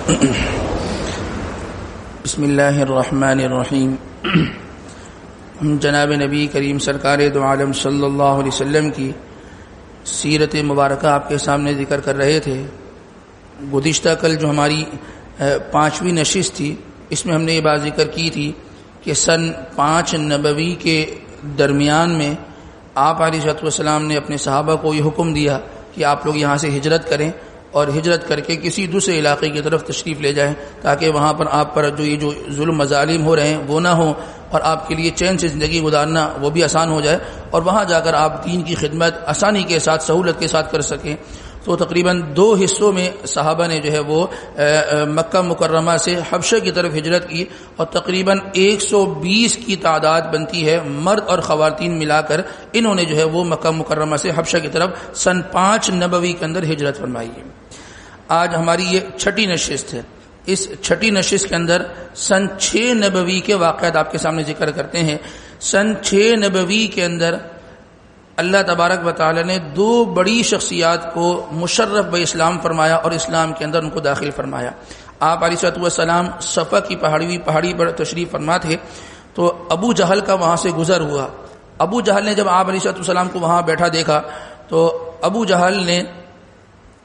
بسم اللہ الرحمن الرحیم۔ ہم جناب نبی کریم سرکار دو عالم صلی اللہ علیہ وسلم کی سیرت مبارکہ آپ کے سامنے ذکر کر رہے تھے۔ گزشتہ کل جو ہماری 5ویں نشست تھی، اس میں ہم نے یہ بات ذکر کی تھی کہ سن 5 نبوی کے درمیان میں آپ علیہ السلام نے اپنے صحابہ کو یہ حکم دیا کہ آپ لوگ یہاں سے ہجرت کریں اور ہجرت کر کے کسی دوسرے علاقے کی طرف تشریف لے جائیں، تاکہ وہاں پر آپ پر جو ظلم مظالم ہو رہے ہیں وہ نہ ہوں، اور آپ کے لیے چین سے زندگی گزارنا وہ بھی آسان ہو جائے، اور وہاں جا کر آپ دین کی خدمت آسانی کے ساتھ سہولت کے ساتھ کر سکیں۔ تو تقریباً 2 حصوں میں صحابہ نے جو ہے وہ مکہ مکرمہ سے حبشہ کی طرف ہجرت کی، اور تقریباً 120 کی تعداد بنتی ہے، مرد اور خواتین ملا کر انہوں نے جو ہے وہ مکہ مکرمہ سے حبشہ کی طرف سن 5 نبوی کے اندر ہجرت فرمائی ہے۔ آج ہماری یہ 6ٹھی نشست ہے۔ اس 6ٹھی نشست کے اندر سن 6 نبوی کے واقعات آپ کے سامنے ذکر کرتے ہیں۔ سن 6 نبوی کے اندر اللہ تبارک و تعالی نے 2 بڑی شخصیات کو مشرف بہ اسلام فرمایا اور اسلام کے اندر ان کو داخل فرمایا۔ آپ علیہ السلام صفا کی پہاڑی پر تشریف فرما تھے، تو ابو جہل کا وہاں سے گزر ہوا۔ ابو جہل نے جب آپ علیہ السلام کو وہاں بیٹھا دیکھا، تو ابو جہل نے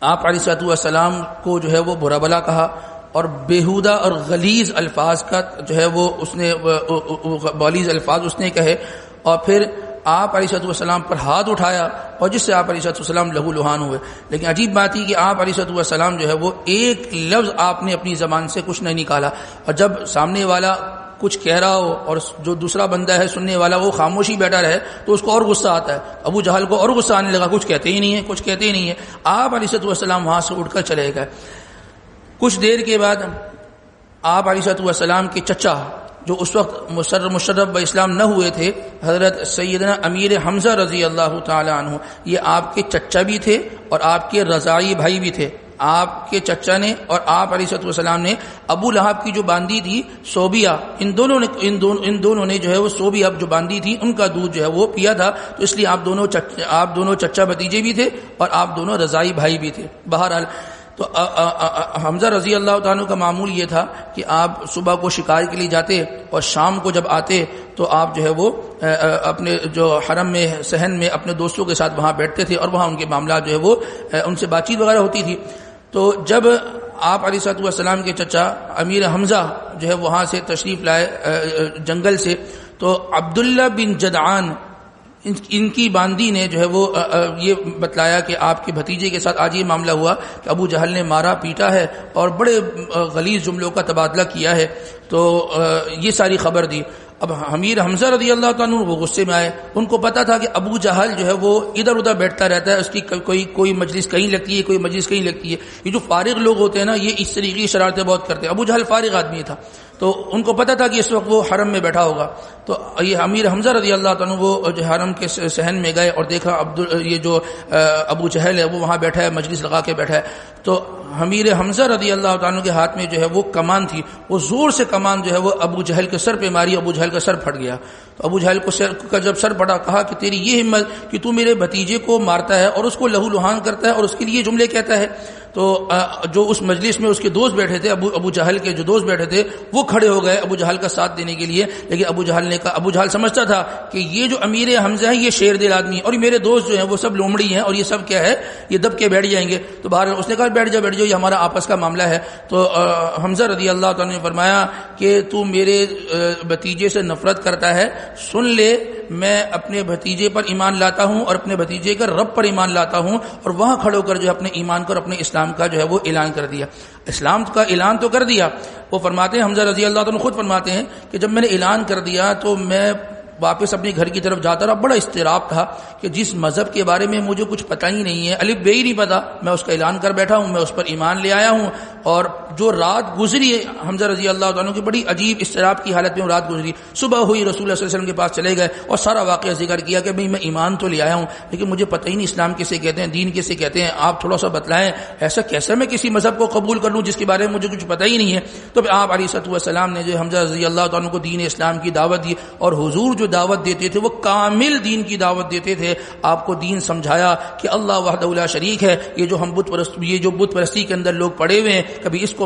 آپ علیہ السلام کو جو ہے وہ برا بلا کہا، اور بیہودہ اور غلیظ الفاظ کا جو ہے وہ اس نے غلیظ الفاظ اس نے کہے، اور پھر آپ علیہ السلام پر ہاتھ اٹھایا، اور جس سے آپ علیہ السلام لہو لہان ہوئے۔ لیکن عجیب بات یہ کہ آپ علیہ السلام جو ہے وہ ایک لفظ آپ نے اپنی زبان سے کچھ نہیں نکالا، اور جب سامنے والا کچھ کہہ رہا ہو اور جو دوسرا بندہ ہے سننے والا وہ خاموشی بیٹھا رہے تو اس کو اور غصہ آتا ہے۔ ابو جہل کو اور غصہ آنے لگا، کچھ کہتے ہی نہیں ہے، کچھ کہتے ہی نہیں ہے۔ آپ علیہ السلام وہاں سے اٹھ کر چلے گئے۔ کچھ دیر کے بعد آپ علیہ السلام کے چچا، جو اس وقت مشرف بہ اسلام نہ ہوئے تھے، حضرت سیدنا امیر حمزہ رضی اللہ تعالی عنہ، یہ آپ کے چچا بھی تھے اور آپ کے رضائی بھائی بھی تھے۔ آپ کے چچا نے اور آپ علیہ السلام نے ابو لہب کی جو باندی تھی صوبیہ، ان دونوں نے جو ہے وہ صوبیہ جو باندی تھی ان کا دودھ جو ہے وہ پیا تھا، تو اس لیے آپ دونوں چچا بھتیجے بھی تھے اور آپ دونوں رضائی بھائی بھی تھے۔ بہرحال تو حمزہ رضی اللہ تعالیٰ کا معمول یہ تھا کہ آپ صبح کو شکار کے لیے جاتے اور شام کو جب آتے تو آپ جو ہے وہ اپنے جو حرم میں صحن میں اپنے دوستوں کے ساتھ وہاں بیٹھتے تھے، اور وہاں ان کے معاملات جو ہے وہ ان سے بات چیت وغیرہ ہوتی تھی۔ تو جب آپ علیہ السلام کے چچا امیر حمزہ جو ہے وہاں سے تشریف لائے جنگل سے، تو عبداللہ بن جدعان ان کی باندی نے جو ہے وہ یہ بتلایا کہ آپ کے بھتیجے کے ساتھ آج یہ معاملہ ہوا کہ ابو جہل نے مارا پیٹا ہے اور بڑے غلیظ جملوں کا تبادلہ کیا ہے، تو یہ ساری خبر دی۔ اب امیر حمزہ رضی اللہ تعالیٰ وہ غصے میں آئے، ان کو پتا تھا کہ ابو جہل جو ہے وہ ادھر ادھر بیٹھتا رہتا ہے، اس کی کوئی مجلس کہیں لگتی ہے، کوئی مجلس کہیں لگتی ہے۔ یہ جو فارغ لوگ ہوتے ہیں نا، یہ اس طریقے کی شرارتیں بہت کرتے ہیں۔ ابو جہل فارغ آدمی تھا، تو ان کو پتا تھا کہ اس وقت وہ حرم میں بیٹھا ہوگا، تو یہ امیر حمزہ رضی اللہ تعالیٰ وہ جو حرم کے صحن میں گئے اور دیکھا یہ جو ابو جہل ہے وہ وہاں بیٹھا ہے، مجلس لگا کے بیٹھا ہے۔ تو امیر حمزہ رضی اللہ تعالیٰ کے ہاتھ میں جو ہے وہ کمان تھی، وہ زور سے کمان جو ہے وہ ابو جہل کے سر پہ ماری، ابو جہل کا سر پھٹ گیا۔ تو ابو جہل کو جب سر پھٹا، کہا کہ تیری یہ ہمت کہ تو میرے بھتیجے کو مارتا ہے اور اس کو لہو لہان کرتا ہے اور اس کے لیے جملے کہتا ہے۔ تو جو اس مجلس میں اس کے دوست بیٹھے تھے، ابو جہل کے جو دوست بیٹھے تھے، وہ کھڑے ہو گئے ابو جہل کا ساتھ دینے کے لیے، لیکن ابو جہل نے کہا، ابو جہل سمجھتا تھا کہ یہ جو امیر حمزہ ہے یہ شیر دل آدمی ہے، اور میرے دوست جو ہیں وہ سب لومڑی ہیں، اور یہ سب کیا ہے، یہ دب کے بیٹھ جائیں گے۔ تو بہرحال اس نے کہا بیٹھ جاؤ یہ ہمارا آپس کا معاملہ ہے۔ تو حمزہ رضی اللہ تعالیٰ نے فرمایا کہ تو میرے بھتیجے سے نفرت کرتا ہے، سن لے میں اپنے بھتیجے پر ایمان لاتا ہوں اور اپنے بھتیجے کا رب پر ایمان لاتا ہوں، اور وہاں کھڑے ہو کر جو اپنے ایمان کو اور اپنے اسلام کا جو ہے وہ اعلان کر دیا۔ اسلام کا اعلان تو کر دیا۔ وہ فرماتے ہیں، حمزہ رضی اللہ عنہ خود فرماتے ہیں کہ جب میں نے اعلان کر دیا تو میں واپس اپنے گھر کی طرف جاتا رہا، بڑا اضطراب تھا کہ جس مذہب کے بارے میں مجھے کچھ پتہ ہی نہیں ہے، الف بے ہی نہیں پتا، میں اس کا اعلان کر بیٹھا ہوں، میں اس پر ایمان لے آیا ہوں، اور جو رات گزری حمزہ رضی اللہ عنہ کی بڑی عجیب اضطراب کی حالت میں رات گزری۔ صبح ہوئی، رسول اللہ صلی اللہ علیہ وسلم کے پاس چلے گئے اور سارا واقعہ ذکر کیا کہ بھئی میں ایمان تو لے آیا ہوں لیکن مجھے پتہ ہی نہیں اسلام کسے کہتے ہیں، دین کسے کہتے ہیں، آپ تھوڑا سا بتلائیں، ایسا کیسے میں کسی مذہب کو قبول کر لوں جس کے بارے میں مجھے کچھ پتہ ہی نہیں ہے۔ تو آپ علیہ السلام نے جو حمزہ رضی اللہ عنہ کو دین اسلام کی دعوت دی، اور حضور جو دعوت دیتے تھے وہ کامل دین کی دعوت دیتے تھے۔ آپ کو دین سمجھایا کہ اللہ وحدہ لا شریک ہے، یہ جو بت پرستی کے اندر لوگ پڑے ہوئے ہیں کبھی اس کو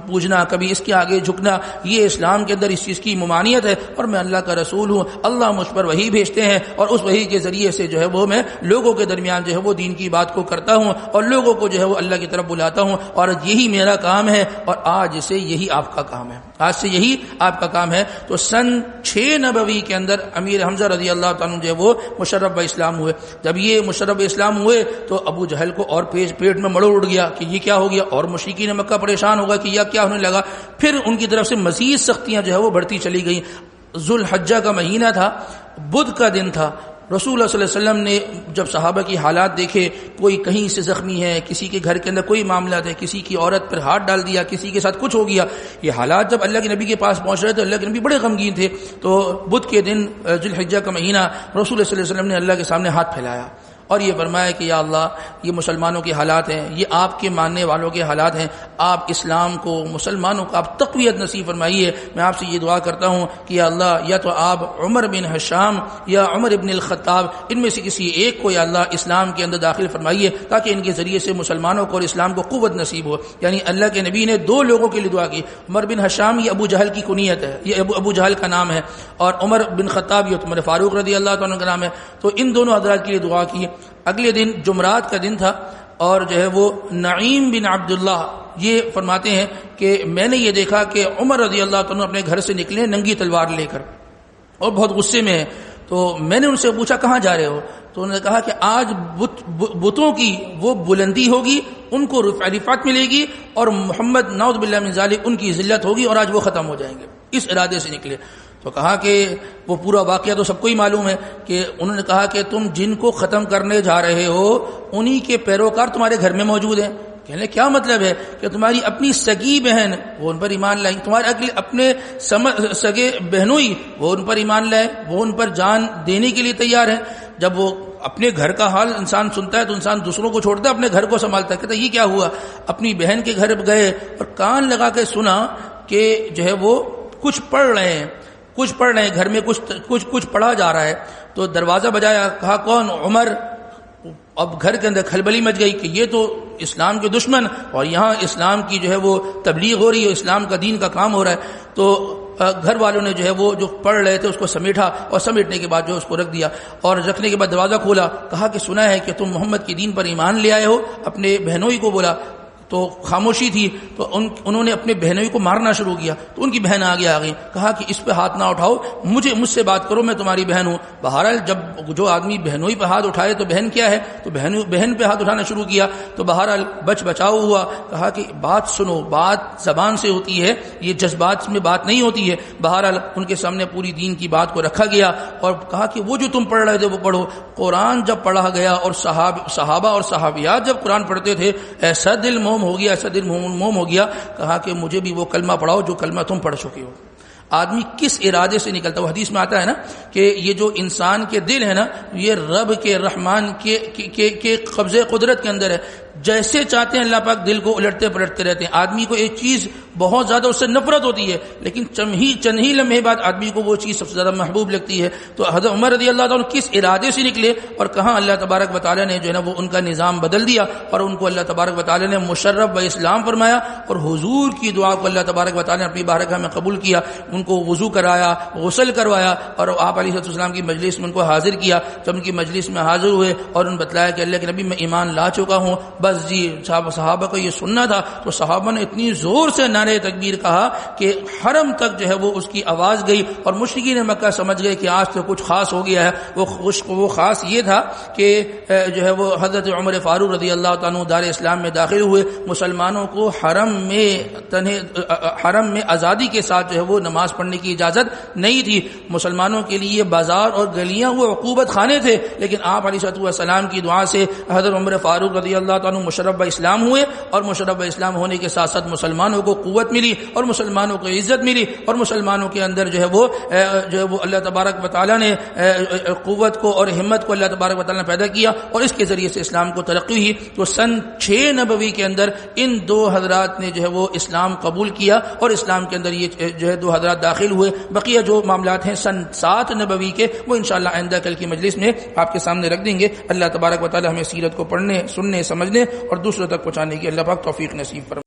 پوجنا، کبھی اس کے آگے جھکنا، یہ اسلام کے اندر اس چیز کی ممانعت ہے، اور میں اللہ کا رسول ہوں، اللہ مجھ پر وحی بھیجتے ہیں، اور اس وحی کے ذریعے سے جو ہے وہ میں لوگوں کے درمیان جو ہے وہ دین کی بات کو کرتا ہوں اور لوگوں کو جو ہے وہ اللہ کی طرف بلاتا ہوں، اور یہی میرا کام ہے، اور آج سے یہی آپ کا کام ہے، آج سے یہی آپ کا کام ہے۔ تو سن 6 نبوی کے اندر امیر حمزہ رضی اللہ تعالیٰ جو ہے وہ مشرف اسلام ہوئے۔ جب یہ مشرف اسلام ہوئے تو ابو جہل کو اور پیٹ میں مڑ اڑ گیا کہ یہ کیا ہو گیا، اور مشرکین مکہ پریشان ہو گیا کہ یہ کیا ہونے لگا۔ پھر ان کی طرف سے مزید سختیاں جو ہے وہ بڑھتی چلی گئیں۔ ذوالحجہ کا مہینہ تھا، بدھ کا دن تھا، رسول اللہ صلی اللہ علیہ وسلم نے جب صحابہ کی حالات دیکھے، کوئی کہیں سے زخمی ہے، کسی کے گھر کے اندر کوئی معاملات ہے، کسی کی عورت پر ہاتھ ڈال دیا، کسی کے ساتھ کچھ ہو گیا، یہ حالات جب اللہ کے نبی کے پاس پہنچ رہے تھے، اللہ کے نبی بڑے غمگین تھے۔ تو بدھ کے دن ذوالحجہ کا مہینہ رسول اللہ صلی اللہ علیہ وسلم نے اللہ کے سامنے ہاتھ پھیلایا اور یہ فرمایا کہ یا اللہ، یہ مسلمانوں کے حالات ہیں، یہ آپ کے ماننے والوں کے حالات ہیں، آپ اسلام کو، مسلمانوں کو آپ تقویت نصیب فرمائیے۔ میں آپ سے یہ دعا کرتا ہوں کہ یا اللہ، یا تو آپ عمر بن حشام یا عمر بن الخطاب، ان میں سے کسی ایک کو یا اللہ اسلام کے اندر داخل فرمائیے، تاکہ ان کے ذریعے سے مسلمانوں کو اور اسلام کو قوت نصیب ہو۔ یعنی اللہ کے نبی نے 2 لوگوں کے لیے دعا کی۔ عمر بن حشام یہ ابو جہل کی کنیت ہے، یہ ابو جہل کا نام ہے، اور عمر بن خطاب یہ عمر فاروق رضی اللہ عنہ کا نام ہے۔ تو ان دونوں حضرات کے لیے دعا کی۔ اگلے دن جمعرات کا دن تھا، اور جو ہے وہ نعیم بن عبداللہ یہ فرماتے ہیں کہ میں نے یہ دیکھا کہ عمر رضی اللہ عنہ اپنے گھر سے نکلے ننگی تلوار لے کر اور بہت غصے میں ہے۔ تو میں نے ان سے پوچھا کہاں جا رہے ہو؟ تو انہوں نے کہا کہ آج بتوں کی وہ بلندی ہوگی، ان کو رفعت ملے گی، اور محمد نعوذ باللہ من ذالک ان کی ذلت ہوگی، اور آج وہ ختم ہو جائیں گے۔ اس ارادے سے نکلے۔ تو کہا کہ وہ پورا واقعہ تو سب کو ہی معلوم ہے کہ انہوں نے کہا کہ تم جن کو ختم کرنے جا رہے ہو انہی کے پیروکار تمہارے گھر میں موجود ہیں۔ کہنے کیا مطلب ہے؟ کہ تمہاری اپنی سگی بہن وہ ان پر ایمان لائیں، تمہارے اپنے سگے بہنوئی وہ ان پر ایمان لائیں، وہ ان پر جان دینے کے لیے تیار ہیں۔ جب وہ اپنے گھر کا حال انسان سنتا ہے تو انسان دوسروں کو چھوڑتا ہے، اپنے گھر کو سنبھالتا ہے۔ کہتا ہے یہ کیا ہوا؟ اپنی بہن کے گھر گئے اور کان لگا کے سنا کہ جو ہے وہ کچھ پڑھ رہے ہیں، گھر میں کچھ پڑھا جا رہا ہے۔ تو دروازہ بجایا، کہا کون؟ عمر۔ اب گھر کے اندر کھلبلی مچ گئی کہ یہ تو اسلام کے دشمن، اور یہاں اسلام کی جو ہے وہ تبلیغ ہو رہی ہے، اسلام کا دین کا کام ہو رہا ہے۔ تو گھر والوں نے جو ہے وہ جو پڑھ رہے تھے اس کو سمیٹا، اور سمیٹنے کے بعد جو اس کو رکھ دیا، اور رکھنے کے بعد دروازہ کھولا، کہا کہ سنا ہے کہ تم محمد کے دین پر ایمان لے آئے ہو۔ اپنے بہنوئی کو بولا تو خاموشی تھی، تو انہوں نے اپنے بہنوئی کو مارنا شروع کیا۔ تو ان کی بہن آگے آ گئی، کہا کہ اس پہ ہاتھ نہ اٹھاؤ، مجھ سے بات کرو، میں تمہاری بہن ہوں۔ بہرحال جب جو آدمی بہنوئی پہ ہاتھ اٹھائے تو بہن کیا ہے، تو بہن پہ ہاتھ اٹھانا شروع کیا۔ تو بہرحال بچاؤ ہوا۔ کہا کہ بات سنو، بات زبان سے ہوتی ہے، یہ جذبات میں بات نہیں ہوتی ہے۔ بہرحال ان کے سامنے پوری دین کی بات کو رکھا گیا، اور کہا کہ وہ جو تم پڑھ رہے تھے وہ پڑھو۔ قرآن جب پڑھا گیا اور صحابہ اور صحابیات جب قرآن پڑھتے تھے، ایسا دل موم ہو گیا، ایسا دل موم ہو گیا۔ کہا کہ مجھے بھی وہ کلمہ پڑھاؤ جو کلمہ تم پڑھ چکے ہو۔ آدمی کس ارادے سے نکلتا ہے؟ وہ حدیث میں آتا ہے نا کہ یہ جو انسان کے دل ہے نا، یہ رب کے رحمان کے قبضے قدرت کے اندر ہے۔ جیسے چاہتے ہیں اللہ پاک دل کو الٹتے پلٹتے رہتے ہیں۔ آدمی کو ایک چیز بہت زیادہ اس سے نفرت ہوتی ہے، لیکن چند ہی لمحے بعد آدمی کو وہ چیز سب سے زیادہ محبوب لگتی ہے۔ تو حضرت عمر رضی اللہ عنہ کس ارادے سے نکلے، اور کہاں اللہ تبارک و تعالیٰ نے جو ہے نا وہ ان کا نظام بدل دیا، اور ان کو اللہ تبارک و تعالیٰ نے مشرف و اسلام فرمایا، اور حضور کی دعا کو اللہ تبارک و تعالیٰ نے اپنی بارگاہ میں قبول کیا۔ ان کو وضو کرایا، غسل کروایا، اور آپ علیہ السلام کی مجلس میں ان کو حاضر کیا۔ جب ان کی مجلس میں حاضر ہوئے اور ان بتلایا کہ اللہ کے نبی میں ایمان لا چکا ہوں، بس جی صحابہ کو یہ سننا تھا، تو صحابہ نے اتنی زور سے نعرہ تکبیر کہا کہ حرم تک جو ہے وہ اس کی آواز گئی، اور مشرکین مکہ سمجھ گئے کہ آج تو کچھ خاص ہو گیا ہے۔ وہ خاص یہ تھا کہ جو ہے وہ حضرت عمر فاروق رضی اللہ عنہ دار اسلام میں داخل ہوئے۔ مسلمانوں کو حرم میں آزادی کے ساتھ جو ہے وہ نماز پڑھنے کی اجازت نہیں تھی۔ مسلمانوں کے لیے بازار اور گلیاں وہ عقوبت خانے تھے، لیکن آپ علیہ السلام کی دعا سے حضرت عمر فاروق رضی اللہ عنہ مشرف اسلام ہوئے، اور مشرف اسلام ہونے کے ساتھ ساتھ مسلمانوں کو قوت ملی، اور مسلمانوں کو عزت ملی، اور مسلمانوں کے اندر جو ہے وہ اللہ تبارک و تعالیٰ نے قوت کو اور ہمت کو اللہ تبارک و تعالیٰ نے پیدا کیا، اور اس کے ذریعے سے اسلام کو ترقی ہوئی۔ تو سن 6 نبوی کے اندر ان 2 حضرات نے جو ہے وہ اسلام قبول کیا، اور اسلام کے اندر یہ جو ہے 2 حضرات داخل ہوئے۔ بقیہ جو معاملات ہیں سن 7 نبوی کے، وہ انشاءاللہ آئندہ کل کی مجلس میں آپ کے سامنے رکھ دیں گے۔ اللہ تبارک و تعالیٰ ہمیں سیرت کو پڑھنے، سننے، سمجھنے اور دوسروں تک پہنچانے کی اللہ پاک توفیق نصیب فرمائے۔